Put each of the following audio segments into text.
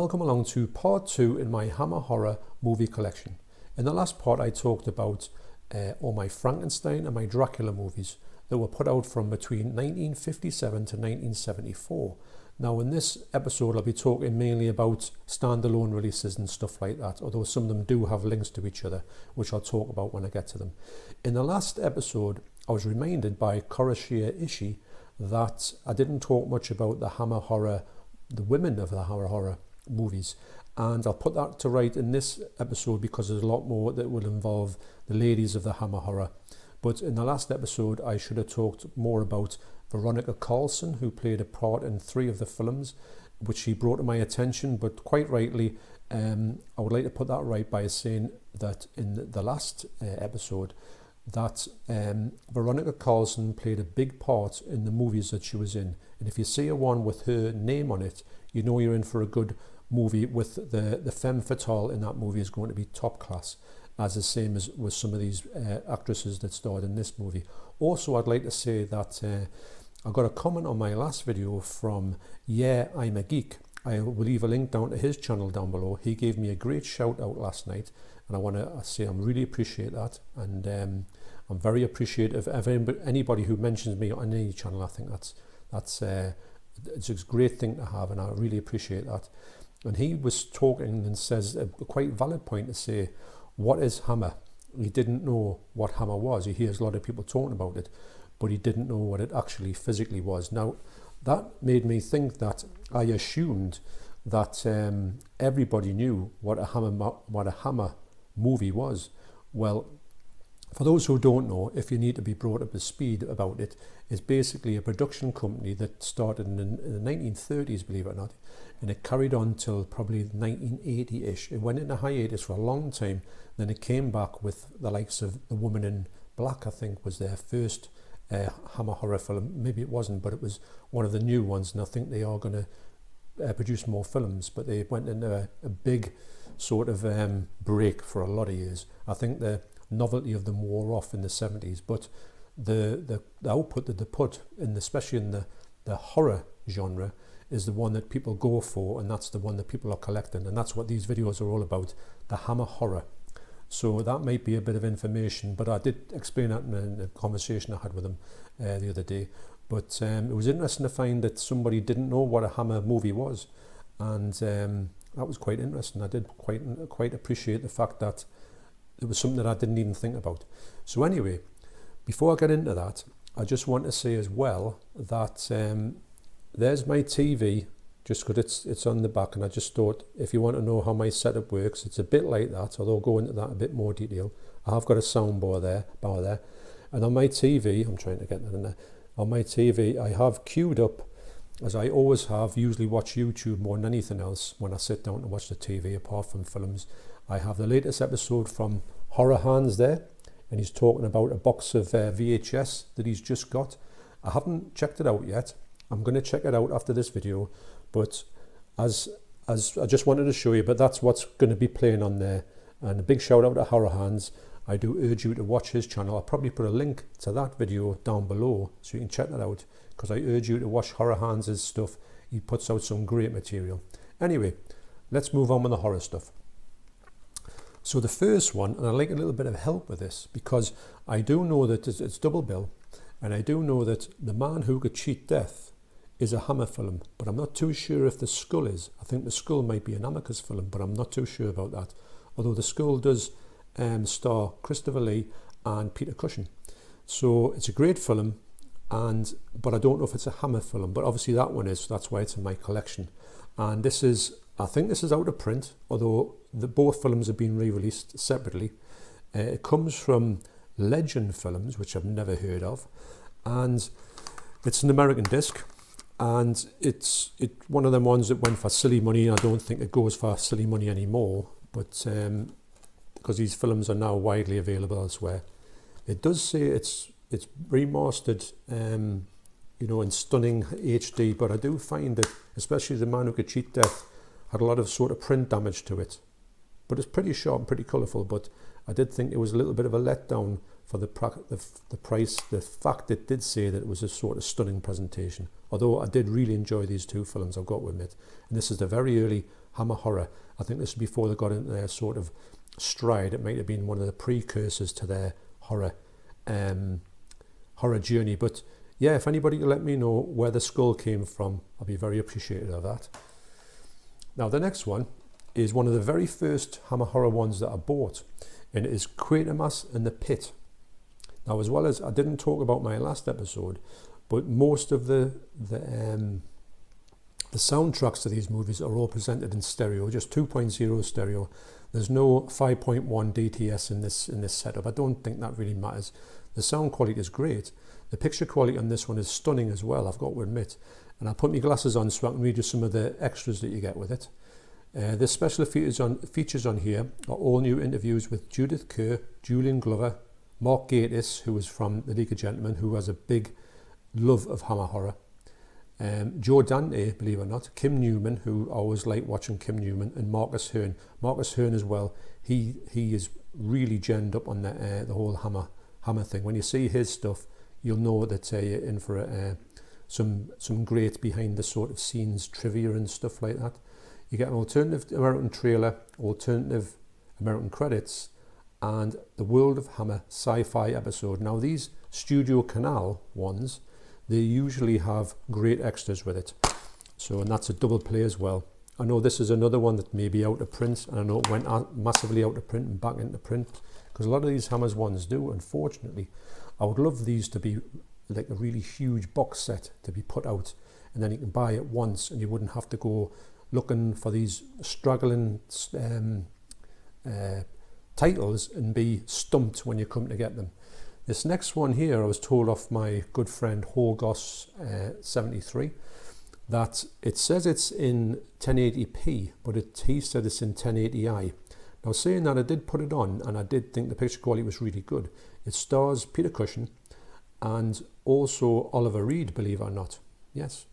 Welcome along to part 2 in my Hammer horror movie collection. In the last part I talked about all my Frankenstein and my Dracula movies that were put out from between 1957 to 1974. Now in this episode I'll be talking mainly about standalone releases and stuff like that, although some of them do have links to each other, which I'll talk about when I get to them. In the last episode I was reminded by Kurashia Ishii that I didn't talk much about the Hammer horror, the women of the Hammer horror movies, and I'll put that to right in this episode because there's a lot more that will involve the ladies of the Hammer horror. But in the last episode I should have talked more about Veronica Carlson, who played a part in 3 of the films, which she brought to my attention, but quite rightly I would like to put that right by saying that in the last episode that Veronica Carlson played a big part in the movies that she was in, and if you see a one with her name on it, you know you're in for a good movie. With the femme fatale in that movie is going to be top class, as the same as with some of these actresses that starred in this movie. Also, I'd like to say that I got a comment on my last video from I'm a Geek. I will leave a link down to his channel down below. He gave me a great shout out last night, and I want to say I really appreciate that, and I'm very appreciative of anybody who mentions me on any channel. I think that's it's a great thing to have, and I really appreciate that. And he was talking and says a quite valid point to say, what is Hammer? He didn't know what Hammer was. He hears a lot of people talking about it, but he didn't know what it actually physically was. Now, that made me think that I assumed that everybody knew what a Hammer movie was. Well, for those who don't know, if you need to be brought up to speed about it, it's basically a production company that started in the 1930s, believe it or not, and it carried on till probably 1980-ish. It went into hiatus for a long time, then it came back with the likes of The Woman in Black, I think was their first Hammer horror film. Maybe it wasn't, but it was one of the new ones, and I think they are going to produce more films, but they went into a big sort of break for a lot of years. I think the novelty of them wore off in the 70s, but the output that they put in, especially in the horror genre, is the one that people go for, and that's the one that people are collecting, and that's what these videos are all about, the Hammer horror. So that might be a bit of information, but I did explain that in a conversation I had with them the other day. But it was interesting to find that somebody didn't know what a Hammer movie was, and that was quite interesting. I did quite appreciate the fact that it was something that I didn't even think about. So anyway, before I get into that, I just want to say as well that there's my TV, just because it's on the back, and I just thought if you want to know how my setup works, it's a bit like that, although I'll go into that a bit more detail. I have got a soundbar there, and on my TV, I'm trying to get that in there, on my TV I have queued up, as I always have, usually watch YouTube more than anything else when I sit down to watch the TV apart from films. I have the latest episode from Horrorhands there, and he's talking about a box of VHS that he's just got. I haven't checked it out yet. I'm going to check it out after this video, but as I just wanted to show you, but that's what's going to be playing on there. And a big shout out to Horrorhands. I do urge you to watch his channel. I'll probably put a link to that video down below so you can check that out, because I urge you to watch Horrorhands' stuff. He puts out some great material. Anyway, let's move on with the horror stuff. So the first one, and I'd like a little bit of help with this, because I do know that it's double bill, and I do know that The Man Who Could Cheat Death is a Hammer film, but I'm not too sure if The Skull is. I think The Skull might be an Amicus film, but I'm not too sure about that. Although The Skull does star Christopher Lee and Peter Cushing. So it's a great film, but I don't know if it's a Hammer film, but obviously that one is, so that's why it's in my collection. And I think this is out of print, although both films have been re-released separately. It comes from Legend Films, which I've never heard of, and it's an American disc, and it's one of them ones that went for silly money, and I don't think it goes for silly money anymore, but because these films are now widely available elsewhere. It does say it's remastered, in stunning HD, but I do find that, especially The Man Who Could Cheat Death, had a lot of sort of print damage to it. But it's pretty sharp and pretty colourful, but I did think it was a little bit of a letdown for the price. The fact it did say that it was a sort of stunning presentation. Although I did really enjoy these two films, I've got to admit. And this is the very early Hammer horror. I think this was before they got into their sort of stride. It might have been one of the precursors to their horror journey. But yeah, if anybody could let me know where the skull came from, I'd be very appreciative of that. Now the next one is one of the very first Hammer horror ones that I bought, and it is Quatermass and the Pit. Now, as well as I didn't talk about my last episode, but most of the soundtracks to these movies are all presented in stereo, just 2.0 stereo. There's no 5.1 DTS in this setup. I don't think that really matters. The sound quality is great. The picture quality on this one is stunning as well, I've got to admit. And I'll put my glasses on so I can read you some of the extras that you get with it. The special features on here are all new interviews with Judith Kerr, Julian Glover, Mark Gatiss, who was from The League of Gentlemen, who has a big love of Hammer horror. Joe Dante, believe it or not, Kim Newman, who I always like watching Kim Newman, and Marcus Hearn. Marcus Hearn as well, he is really genned up on the whole Hammer thing. When you see his stuff, you'll know that you're in for some great behind the sort of scenes trivia and stuff like that. You get an alternative American trailer, alternative American credits, and the World of Hammer sci-fi episode. Now these Studio Canal ones, they usually have great extras with it. So, and that's a double play as well. I know this is another one that may be out of print, and I know it went massively out of print and back into print, because a lot of these Hammers ones do, unfortunately. I would love these to be like a really huge box set to be put out, and then you can buy it once and you wouldn't have to go looking for these straggling titles and be stumped when you come to get them. This next one here, I was told off my good friend Horgos73 that it says it's in 1080p, but he said it's in 1080i. Now, saying that, I did put it on, and I did think the picture quality was really good. It stars Peter Cushing and also Oliver Reed, believe it or not. Yes.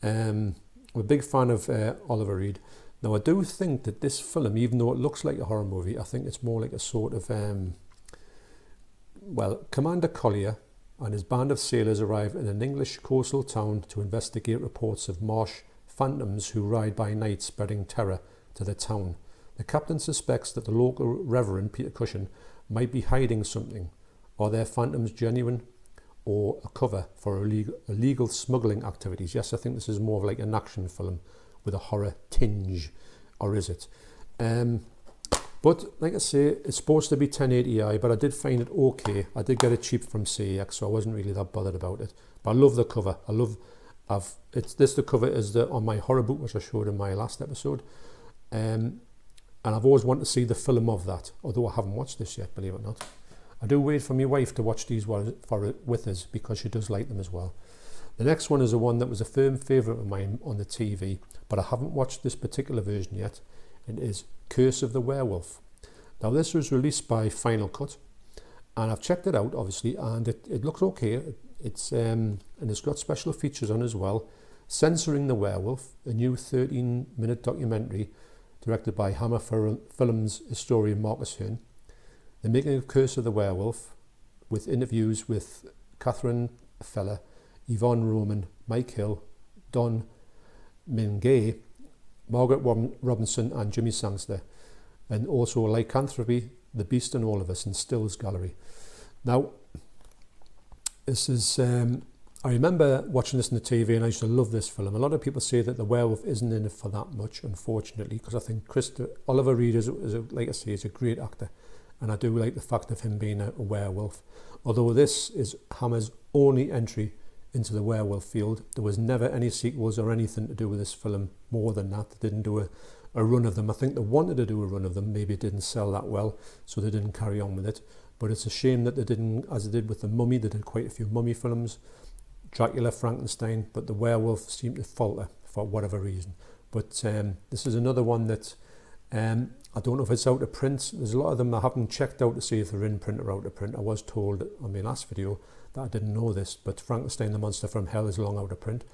I'm a big fan of Oliver Reed. Now, I do think that this film, even though it looks like a horror movie, I think it's more like a sort of, Commander Collier and his band of sailors arrive in an English coastal town to investigate reports of marsh phantoms who ride by night, spreading terror to the town. The captain suspects that the local Reverend Peter Cushing might be hiding something. Are their phantoms genuine or a cover for illegal smuggling activities? Yes, I think this is more of like an action film with a horror tinge, or is it? But like I say, it's supposed to be 1080i, but I did find it okay. I did get it cheap from CEX, so I wasn't really that bothered about it. But I love the cover. The cover is on my horror book, which I showed in my last episode. And I've always wanted to see the film of that, although I haven't watched this yet, believe it or not. I do wait for my wife to watch these with us, because she does like them as well. The next one is the one that was a firm favourite of mine on the TV, but I haven't watched this particular version yet. It is Curse of the Werewolf. Now, this was released by Final Cut, and I've checked it out, obviously, and it looks okay. And it's got special features on as well. Censoring the Werewolf, a new 13-minute documentary directed by Hammer Films historian Marcus Hearn. The Making of Curse of the Werewolf, with interviews with Catherine Feller, Yvonne Roman, Mike Hill, Don Mingay, Margaret Robinson and Jimmy Sangster, and also Lycanthropy, The Beast and All of Us, and Stills Gallery. Now, this is, I remember watching this on the TV, and I used to love this film. A lot of people say that the werewolf isn't in it for that much, unfortunately, because I think Oliver Reed like I say, is a great actor, and I do like the fact of him being a werewolf. Although this is Hammer's only entry into the werewolf field, there was never any sequels or anything to do with this film more than that. They didn't do a run of them. I think they wanted to do a run of them, maybe it didn't sell that well, so they didn't carry on with it. But it's a shame that they didn't, as they did with the Mummy. They did quite a few Mummy films, Dracula, Frankenstein, but the werewolf seemed to falter for whatever reason. But this is another one that I don't know if it's out of print. There's a lot of them I haven't checked out to see if they're in print or out of print. I was told on my last video that I didn't know this, but Frankenstein the Monster from Hell is long out of print.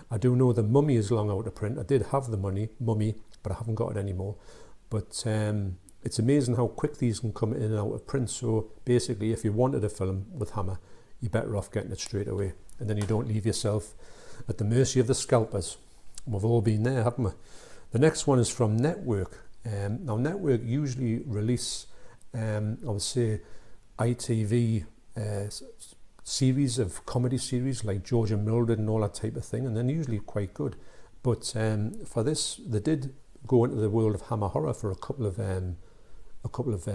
I do know the Mummy is long out of print. I did have the Mummy, but I haven't got it anymore. But it's amazing how quick these can come in and out of print. So basically, if you wanted a film with Hammer, you're better off getting it straight away, and then you don't leave yourself at the mercy of the scalpers. We've all been there, haven't we? The next one is from Network. Now Network usually release, I would say, ITV series of comedy series like George and Mildred and all that type of thing, and they're usually quite good. But for this, they did go into the world of Hammer Horror for a couple of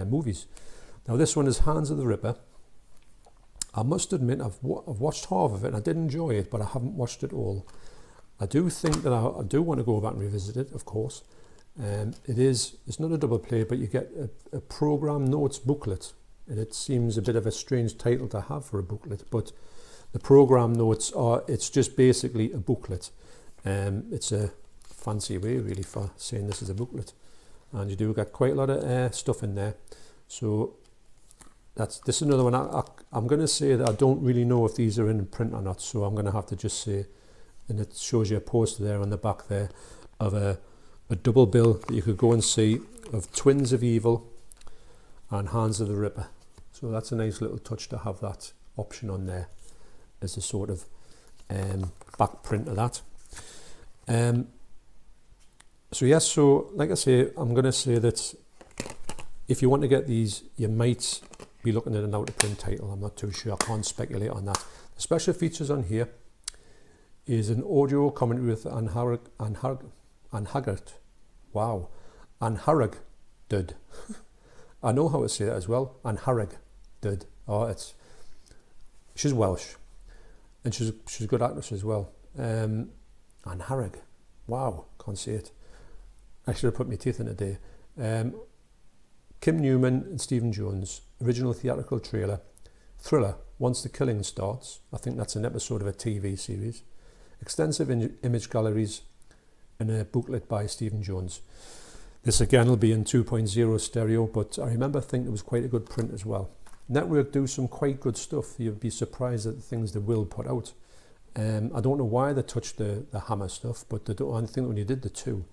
movies. Now this one is Hands of the Ripper. I must admit I've watched half of it and I did enjoy it, but I haven't watched it all. I do think that I do want to go back and revisit it, of course. It's not a double play, but you get a program notes booklet, and it seems a bit of a strange title to have for a booklet, but the program notes it's just basically a booklet. It's a fancy way really for saying this is a booklet, and you do get quite a lot of stuff in there. So this is another one. I'm going to say that I don't really know if these are in print or not, so I'm going to have to just say, and it shows you a poster there on the back there of a double bill that you could go and see of Twins of Evil and Hands of the Ripper. So that's a nice little touch to have that option on there as a sort of back print of that. So yes, so like I say, I'm going to say that if you want to get these, you might be looking at an out of print title. I'm not too sure. I can't speculate on that. The special features on here is an audio commentary with Anne Haggart. Wow. Anne Harrog did. I know how to say that as well. Anne Harrog did. She's Welsh, and she's a good actress as well. Anne Harrog. Wow, can't say it. I should have put my teeth in today. Kim Newman and Stephen Jones, original theatrical trailer. Thriller, Once the Killing Starts. I think that's an episode of a TV series. Extensive image galleries and a booklet by Stephen Jones. This again will be in 2.0 stereo, but I remember thinking it was quite a good print as well. Network do some quite good stuff. You'd be surprised at the things they will put out. I don't know why they touched the Hammer stuff, but I think when you did the two.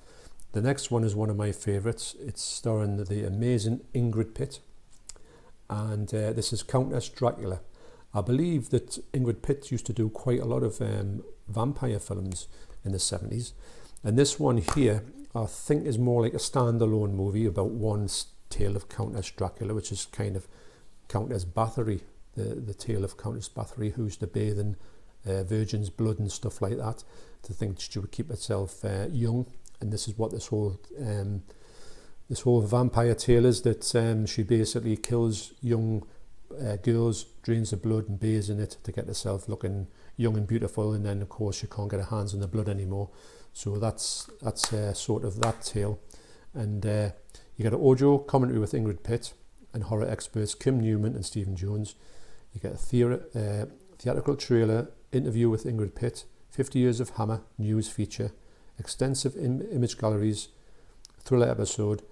The next one is one of my favourites. It's starring the amazing Ingrid Pitt, and this is Countess Dracula. I believe that Ingrid Pitt used to do quite a lot of vampire films in the 70s, and this one here I think is more like a standalone movie about one tale of Countess Dracula, which is kind of Countess Bathory, the tale of Countess Bathory, who used to bathe in virgin's blood and stuff like that to think she would keep herself young. And this is what this whole vampire tale is, that she basically kills young girls, drains the blood and bathes in it to get herself looking young and beautiful, and then of course she can't get her hands on the blood anymore. So that's sort of that tale. And you get an audio commentary with Ingrid Pitt and horror experts Kim Newman and Stephen Jones. You get a theatrical trailer, interview with Ingrid Pitt, 50 Years of Hammer news feature, extensive image galleries, thriller episode,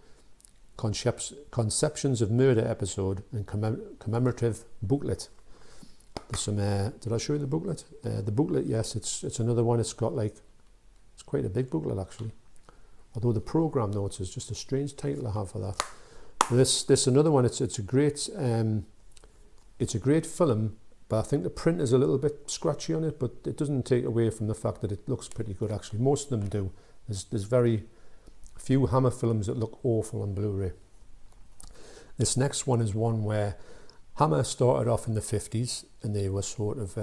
conceptions of murder episode, and commemorative booklet. There's some. Did I show you the booklet? The booklet, yes, it's another one. It's quite a big booklet actually. Although the program notes is just a strange title to have for that. This another one. It's a great film. But I think the print is a little bit scratchy on it, but it doesn't take away from the fact that it looks pretty good actually. Most of them do. There's very few Hammer films that look awful on Blu-ray. This next one is one where Hammer started off in the 50s and they were sort of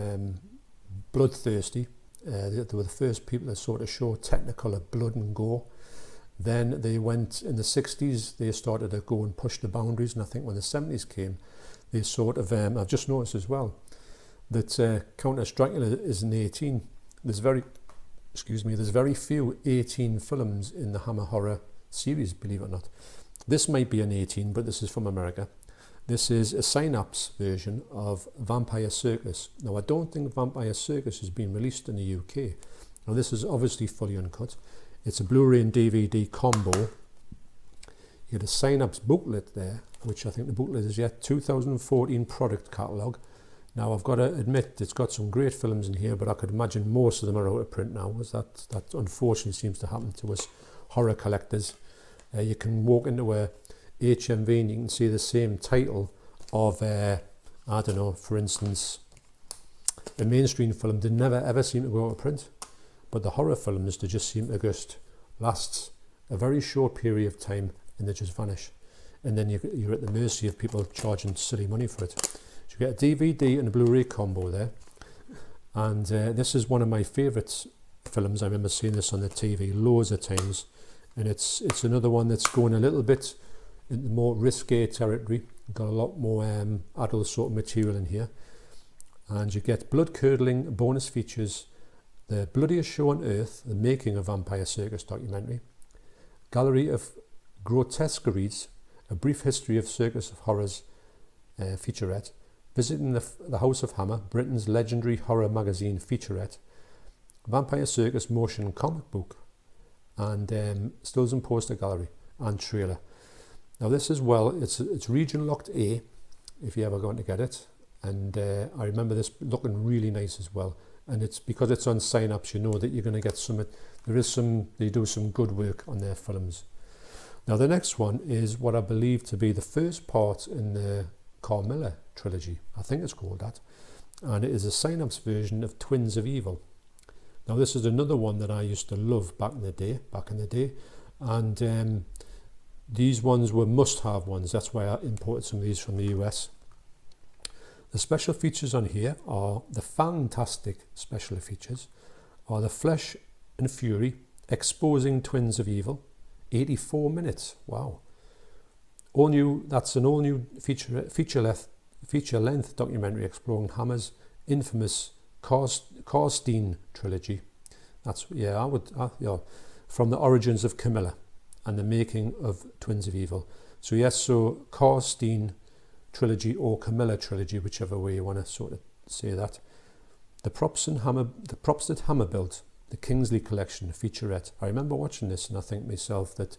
bloodthirsty. They were the first people to sort of show Technicolor blood and gore. Then they went in the 60s, they started to go and push the boundaries, and I think when the 70s came, they sort of, I've just noticed as well, that Countess Dracula is an 18. There's very few 18 films in the Hammer Horror series, believe it or not. This might be an 18, but this is from America. This is a Synapse version of Vampire Circus. Now, I don't think Vampire Circus has been released in the UK. Now, this is obviously fully uncut. It's a Blu-ray and DVD combo. You get a Synapse booklet there, which I think the booklet is 2014 product catalogue. Now, I've got to admit, it's got some great films in here, but I could imagine most of them are out of print now, as that unfortunately seems to happen to us horror collectors. You can walk into a HMV, and you can see the same title of, I don't know, for instance, a mainstream film, they never ever seem to go out of print. But the horror films, they just seem to just last a very short period of time and they just vanish. And then you're at the mercy of people charging silly money for it. So you get a DVD and a Blu-ray combo there. And this is one of my favourite films. I remember seeing this on the TV loads of times. And it's another one that's going a little bit into more risque territory. Got a lot more adult sort of material in here. And you get blood-curdling bonus features, the bloodiest show on earth, the making of Vampire Circus documentary, gallery of grotesqueries, a brief history of Circus of Horrors featurette, visiting the House of Hammer, Britain's legendary horror magazine featurette, Vampire Circus motion comic book, and stills and poster gallery and trailer. Now this as well, it's region locked A, if you're ever going to get it. And I remember this looking really nice as well. And it's because it's on sign-ups, you know that you're going to get some, they do some good work on their films. Now the next one is what I believe to be the first part in the Carmilla trilogy. I think it's called that. And it is a sign-ups version of Twins of Evil. Now this is another one that I used to love back in the day. And these ones were must-have ones. That's why I imported some of these from the US. The special features on here are the fantastic special features are the Flesh and Fury Exposing Twins of Evil, 84 minutes. Wow. All new. That's an all new feature length documentary exploring Hammer's infamous Karstein trilogy. That's from the origins of Camilla and the making of Twins of Evil. So yes, so Karstein trilogy or Camilla trilogy, whichever way you want to sort of say that. The props that Hammer built, the Kingsley collection featurette. I remember watching this and I think myself that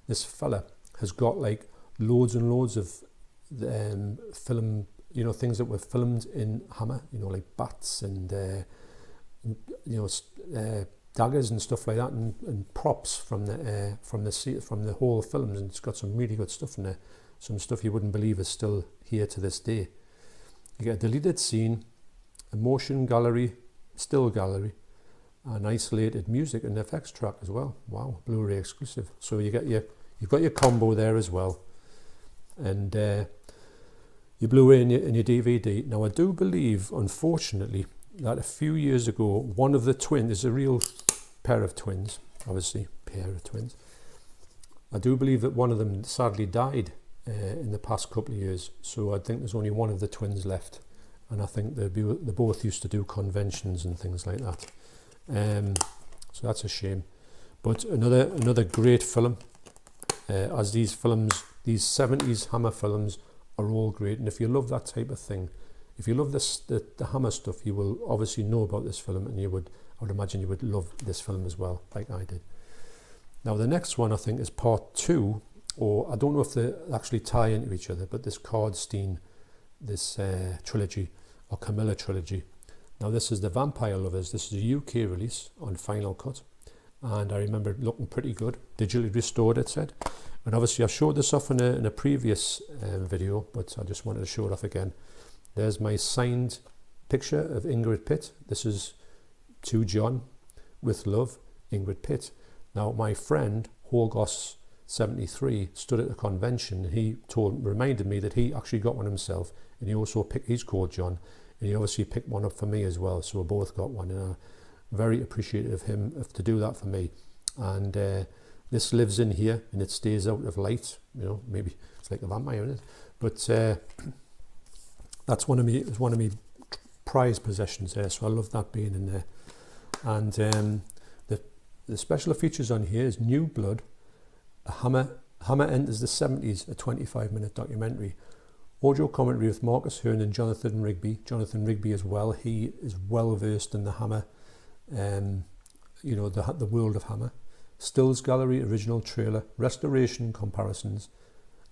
this fella has got like loads and loads of film, you know, things that were filmed in Hammer, you know, like bats and daggers and stuff like that, and props from the whole films, and it's got some really good stuff in there. Some stuff you wouldn't believe is still here to this day. You get a deleted scene, a motion gallery, still gallery, an isolated music and effects track as well. Wow, Blu-ray exclusive. So you've got your combo there as well, and your Blu-ray and your DVD. Now I do believe, unfortunately, that a few years ago, one of the twins is a real pair of twins. I do believe that one of them sadly died in the past couple of years, so I think there's only one of the twins left, and I think they both used to do conventions and things like that. So that's a shame. But another great film, as these 70s Hammer films are all great, and if you love that type of thing, if you love the Hammer stuff, you will obviously know about this film, and I would imagine you would love this film as well, like I did. Now the next one I think is part 2, or I don't know if they actually tie into each other, but this Karstein, this trilogy, or Camilla trilogy. Now this is the Vampire Lovers. This is a UK release on Final Cut, and I remember it looking pretty good, digitally restored it said. And obviously I showed this off in a previous video, but I just wanted to show it off again. There's my signed picture of Ingrid Pitt. This is to John, with love, Ingrid Pitt. Now my friend Horgos73 stood at a convention, and he reminded me that he actually got one himself, and he also picked, he's called John, and he obviously picked one up for me as well, so we both got one, and I'm very appreciative of him to do that for me. And this lives in here, and it stays out of light, you know, maybe it's like a vampire, isn't it? But that's one of me prized possessions there, so I love that being in there. And the special features on here is New Blood, Hammer enters the 70s, a 25-minute documentary, audio commentary with Marcus Hearn and Jonathan Rigby as well. He is well versed in the Hammer, the world of Hammer. Stills gallery, original trailer, restoration comparisons,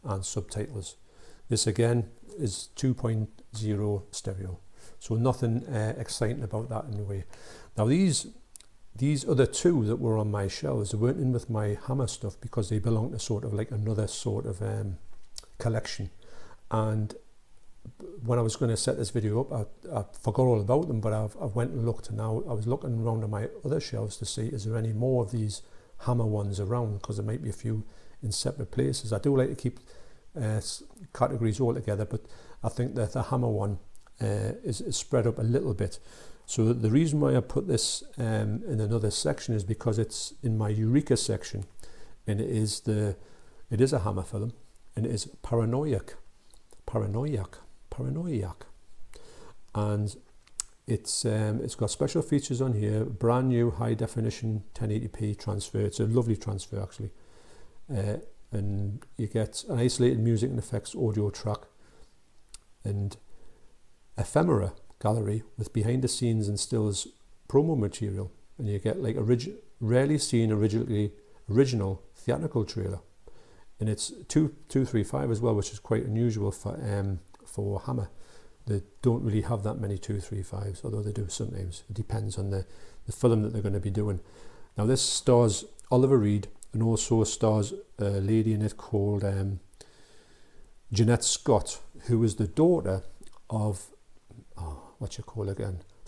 and subtitles. This again is 2.0 stereo, so nothing exciting about that in a way. Now these other two that were on my shelves, they weren't in with my Hammer stuff because they belong to sort of like another sort of collection. And when I was going to set this video up, I forgot all about them, but I went and looked, and now I was looking around on my other shelves to see, is there any more of these Hammer ones around, because there might be a few in separate places. I do like to keep categories all together, but I think that the Hammer one is spread up a little bit. So the reason why I put this in another section is because it's in my Eureka section, and it is a Hammer film, and it is Paranoiac, and it's got special features on here, brand new high definition 1080p transfer. It's a lovely transfer actually, and you get an isolated music and effects audio track and ephemera gallery with behind the scenes and stills promo material, and you get like rarely seen original theatrical trailer, and it's 235 as well, which is quite unusual for Hammer. They don't really have that many 235s, although they do sometimes. It depends on the film that they're going to be doing. Now this stars Oliver Reed, and also stars a lady in it called Jeanette Scott, who is the daughter of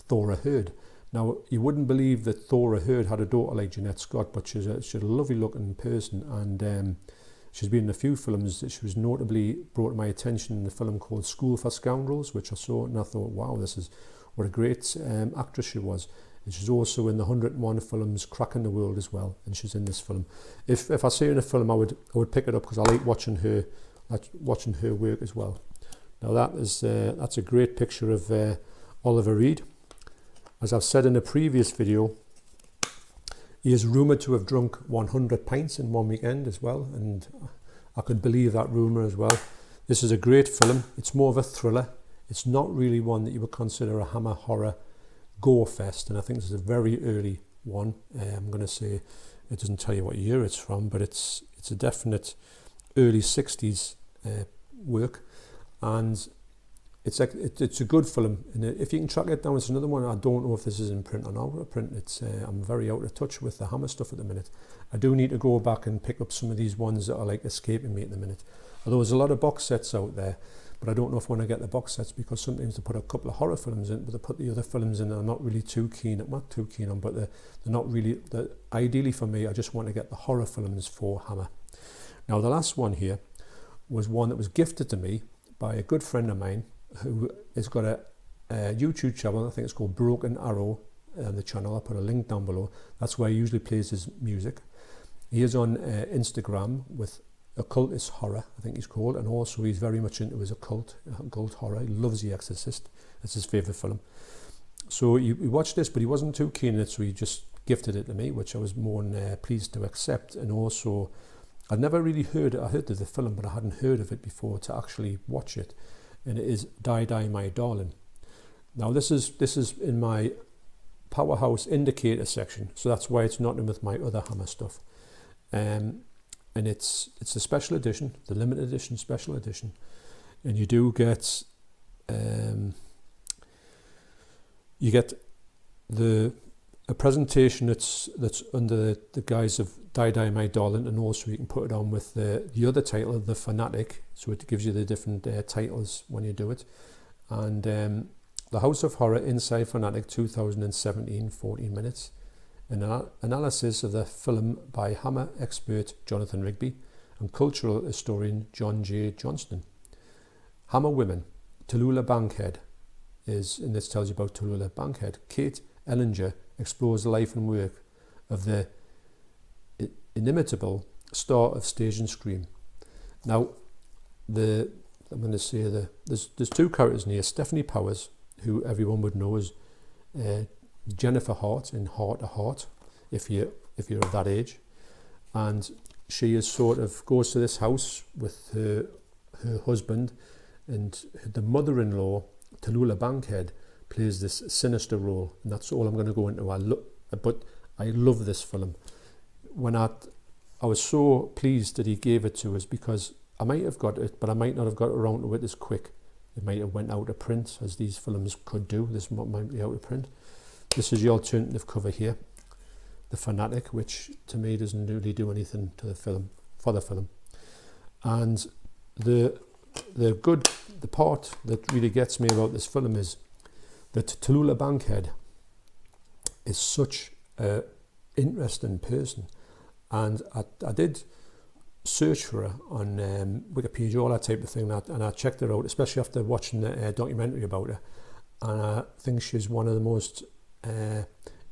Thora Hird. Now you wouldn't believe that Thora Hird had a daughter like Jeanette Scott, but she's a lovely looking person, and she's been in a few films. She was notably brought to my attention in a film called School for Scoundrels, which I saw and I thought, wow, this is what a great actress she was. And she's also in the 101 films Cracking the World as well, and she's in this film. If I see her in a film, I would pick it up, because I like watching her work as well. Now that's a great picture of Oliver Reed. As I've said in a previous video, he is rumoured to have drunk 100 pints in one weekend as well, and I could believe that rumour as well. This is a great film. It's more of a thriller. It's not really one that you would consider a Hammer horror gore fest, and I think this is a very early one. I'm going to say it doesn't tell you what year it's from, but it's a definite early 60s work, and it's a good film. And if you can track it down, it's another one. I don't know if this is in print or not. Print. I'm very out of touch with the Hammer stuff at the minute. I do need to go back and pick up some of these ones that are like escaping me at the minute. Although there's a lot of box sets out there, but I don't know if when I get the box sets, because sometimes they put a couple of horror films in, but they put the other films in that I'm not really too keen on, but they're not really. Ideally for me, I just want to get the horror films for Hammer. Now the last one here was one that was gifted to me by a good friend of mine, who has got a YouTube channel. I think it's called Broken Arrow on the channel. I'll put a link down below. That's where he usually plays his music. He is on Instagram with Occultist Horror, I think he's called, and also he's very much into his occult horror. He loves The Exorcist. That's his favourite film. So he watched this, but he wasn't too keen on it, so he just gifted it to me, which I was more than pleased to accept. And also, I'd never really heard of the film, but I hadn't heard of it before to actually watch it. And it is Die Die My Darling. Now this is in my Powerhouse Indicator section, so that's why it's not in with my other Hammer stuff. And it's the special edition, the limited edition special edition, and you do get a presentation that's under the guise of Die Die My Darling, and also you can put it on with the other title, The Fanatic, so it gives you the different titles when you do it. And The House of Horror Inside Fanatic 2017, 14 minutes. An analysis of the film by Hammer expert Jonathan Rigby and cultural historian John J. Johnston. Hammer Women, Tallulah Bankhead and this tells you about Tallulah Bankhead. Kate Ellinger explores the life and work of the inimitable star of stage and screen. Now, I'm going to say there's two characters in here. Stephanie Powers, who everyone would know as Jennifer Hart in Heart to Heart, if you're of that age, and she is goes to this house with her husband, and the mother-in-law Tallulah Bankhead plays this sinister role, and that's all I'm going to go into. But I love this film. When I was so pleased that he gave it to us, because I might have got it, but I might not have got around to it as quick. It might have went out of print, as these films could do. This might be out of print. This is the alternative cover here, The Fanatic, which to me doesn't really do anything to the film, for the film. And the part that really gets me about this film is that Tallulah Bankhead is such an interesting person, and I did search for her on Wikipedia, all that type of thing, and I checked her out, especially after watching the documentary about her, and I think she's one of the most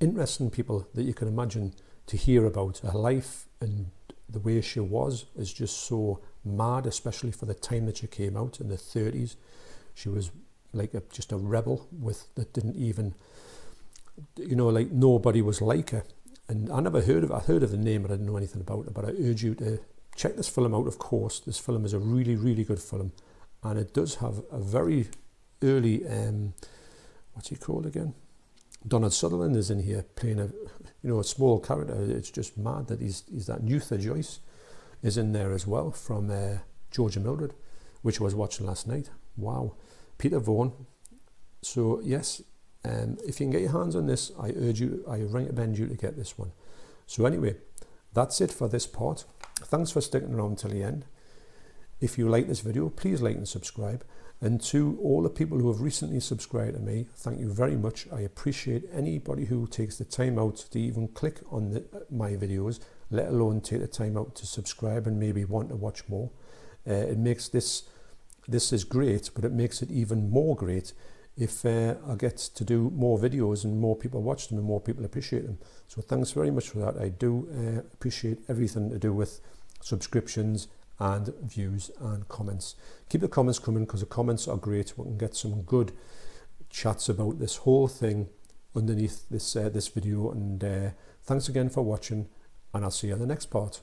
interesting people that you can imagine to hear about. Her life and the way she was is just so mad, especially for the time that she came out in the 30s. She was like just a rebel that didn't even, like nobody was like her. And I heard of the name, but I didn't know anything about it. But I urge you to check this film out, of course. This film is a really, really good film. And it does have a very early, what's he called again? Donald Sutherland is in here playing a small character. It's just mad that he's that. Luther Joyce is in there as well from George and Mildred, which I was watching last night. Wow. Peter Vaughan. So yes, if you can get your hands on this, I recommend you to get this one. So anyway, that's it for this part. Thanks for sticking around till the end. If you like this video, please like and subscribe. And to all the people who have recently subscribed to me, thank you very much. I appreciate anybody who takes the time out to even click on my videos, let alone take the time out to subscribe and maybe want to watch more. It makes this is great, but it makes it even more great if I get to do more videos and more people watch them and more people appreciate them. So thanks very much for that. I do appreciate everything to do with subscriptions and views and comments. Keep the comments coming, because the comments are great. We can get some good chats about this whole thing underneath this video. And thanks again for watching, and I'll see you in the next part.